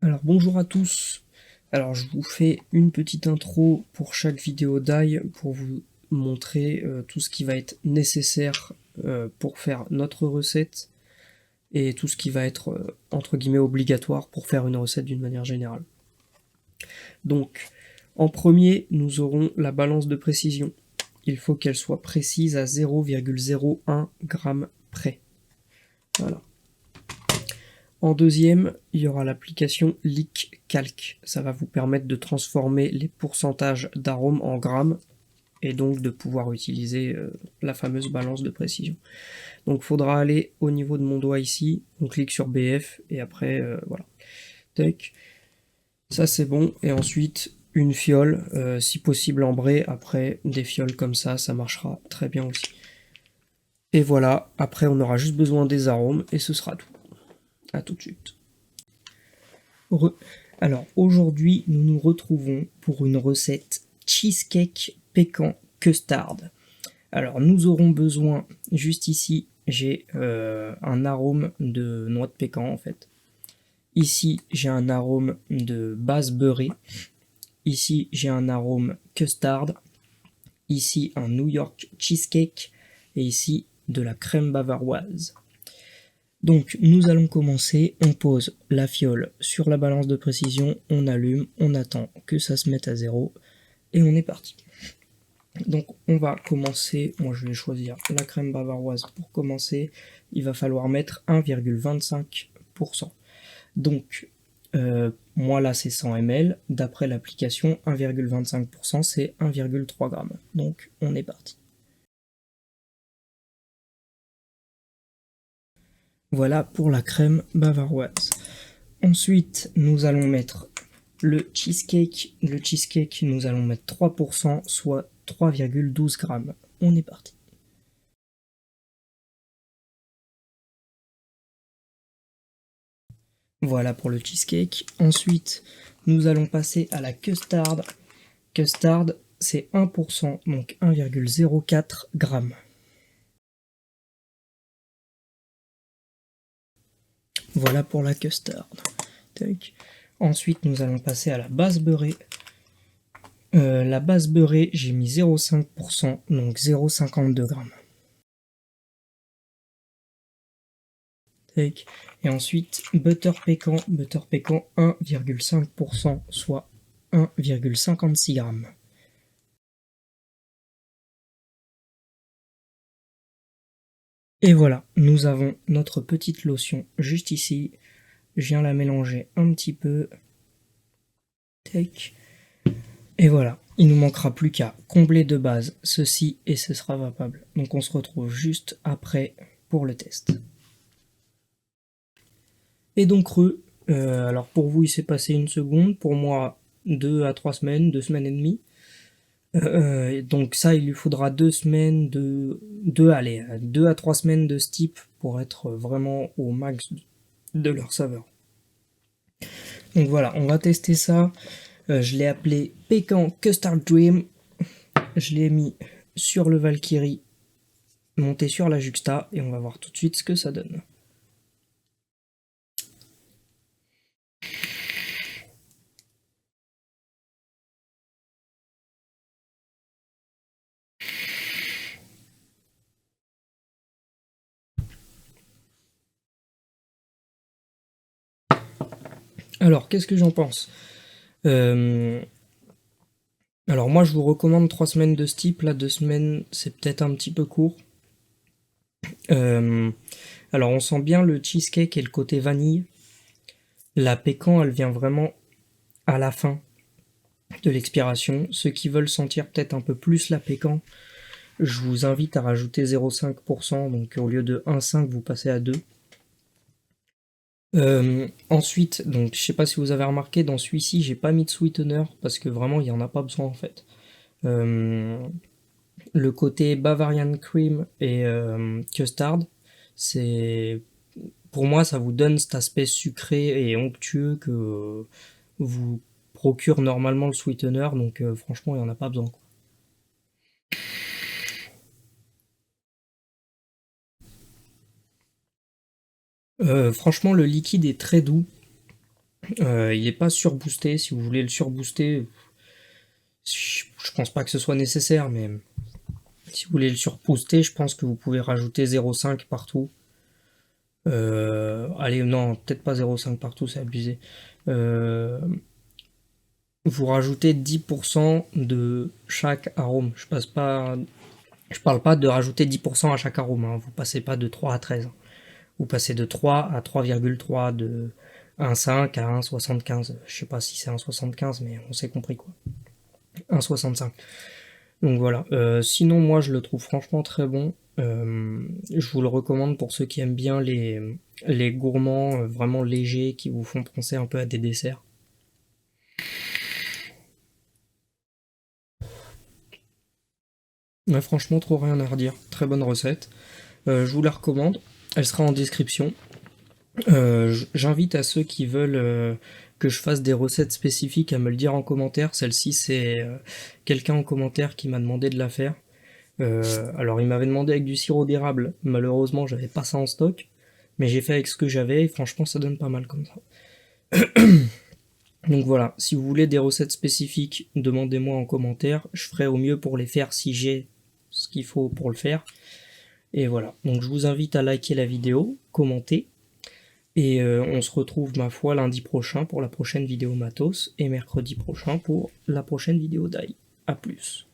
Alors bonjour à tous, alors je vous fais une petite intro pour chaque vidéo d'ail pour vous montrer tout ce qui va être nécessaire pour faire notre recette et tout ce qui va être entre guillemets obligatoire pour faire une recette d'une manière générale. Donc en premier nous aurons la balance de précision. Il faut qu'elle soit précise à 0,01 g près. Voilà. En deuxième, il y aura l'application Lick Calc. Ça va vous permettre de transformer les pourcentages d'arômes en grammes et donc de pouvoir utiliser la fameuse balance de précision. Donc il faudra aller au niveau de mon doigt ici, on clique sur BF et après voilà. Tac. Ça c'est bon, et ensuite une fiole, si possible ambrée, après des fioles comme ça marchera très bien aussi. Et voilà, après on aura juste besoin des arômes et ce sera tout. A tout de suite. Alors aujourd'hui, nous nous retrouvons pour une recette cheesecake pécan custard. Alors nous aurons besoin, juste ici, j'ai un arôme de noix de pécan en fait. Ici, j'ai un arôme de base beurrée. Ici, j'ai un arôme custard. Ici, un New York cheesecake. Et ici, de la crème bavaroise. Donc nous allons commencer, on pose la fiole sur la balance de précision, on allume, on attend que ça se mette à 0 et on est parti. Donc on va commencer, moi je vais choisir la crème bavaroise pour commencer, il va falloir mettre 1,25%. Donc moi là c'est 100 ml, d'après l'application 1,25% c'est 1,3 g. Donc on est parti. Voilà pour la crème bavaroise. Ensuite, nous allons mettre le cheesecake. Le cheesecake, nous allons mettre 3%, soit 3,12 g. On est parti. Voilà pour le cheesecake. Ensuite, nous allons passer à la custard. Custard, c'est 1%, donc 1,04 g. Voilà pour la custard. Tac. Ensuite, nous allons passer à la base beurrée. La base beurrée, j'ai mis 0,5%, donc 0,52 g. Tac. Et ensuite, butter pécan 1,5%, soit 1,56 g. Et voilà, nous avons notre petite lotion juste ici. Je viens la mélanger un petit peu. Tac. Et voilà, il nous manquera plus qu'à combler de base ceci et ce sera vapable. Donc on se retrouve juste après pour le test. Et donc alors pour vous il s'est passé une seconde, pour moi 2 à 3 semaines, 2 semaines et demie. Donc ça il lui faudra 2 semaines, 2 à 3 semaines de ce type pour être vraiment au max de leur saveur. Donc voilà, on va tester ça. Je l'ai appelé Pécan Custard Dream. Je l'ai mis sur le Valkyrie, monté sur la Juxta, et on va voir tout de suite ce que ça donne. Alors, qu'est-ce que j'en pense? Alors moi je vous recommande 3 semaines de ce type, là 2 semaines c'est peut-être un petit peu court. Alors on sent bien le cheesecake et le côté vanille. La pécan elle vient vraiment à la fin de l'expiration. Ceux qui veulent sentir peut-être un peu plus la pécan, je vous invite à rajouter 0,5%, donc au lieu de 1,5 vous passez à 2. Ensuite, donc je sais pas si vous avez remarqué, dans celui-ci j'ai pas mis de sweetener parce que vraiment il y en a pas besoin en fait. Le côté Bavarian Cream et Custard, c'est pour moi ça vous donne cet aspect sucré et onctueux que vous procure normalement le sweetener, donc franchement il n'y en a pas besoin, quoi. Franchement le liquide est très doux, Il n'est pas surboosté. Si vous voulez le surbooster, je pense pas que ce soit nécessaire, mais si vous voulez le surbooster, je pense que vous pouvez rajouter 0,5 partout. Allez, non, peut-être pas 0,5 partout, c'est abusé. Vous rajoutez 10% de chaque arôme. Je parle pas de rajouter 10% à chaque arôme, hein. Vous passez pas de 3 à 13. Vous passez de 3 à 3,3, de 1,5 à 1,75. Je sais pas si c'est 1,75, mais on s'est compris quoi. 1,65. Donc voilà. Sinon, moi, je le trouve franchement très bon. Je vous le recommande pour ceux qui aiment bien les gourmands vraiment légers qui vous font penser un peu à des desserts. Ouais, franchement, trop rien à redire. Très bonne recette. Je vous la recommande. Elle sera en description. J'invite à ceux qui veulent que je fasse des recettes spécifiques à me le dire en commentaire. Celle-ci, c'est quelqu'un en commentaire qui m'a demandé de la faire. Alors, il m'avait demandé avec du sirop d'érable. Malheureusement, j'avais pas ça en stock. Mais j'ai fait avec ce que j'avais et franchement, ça donne pas mal comme ça. Donc voilà, si vous voulez des recettes spécifiques, demandez-moi en commentaire. Je ferai au mieux pour les faire si j'ai ce qu'il faut pour le faire. Et voilà, donc je vous invite à liker la vidéo, commenter. Et on se retrouve, ma foi, lundi prochain pour la prochaine vidéo matos et mercredi prochain pour la prochaine vidéo d'ail. A plus.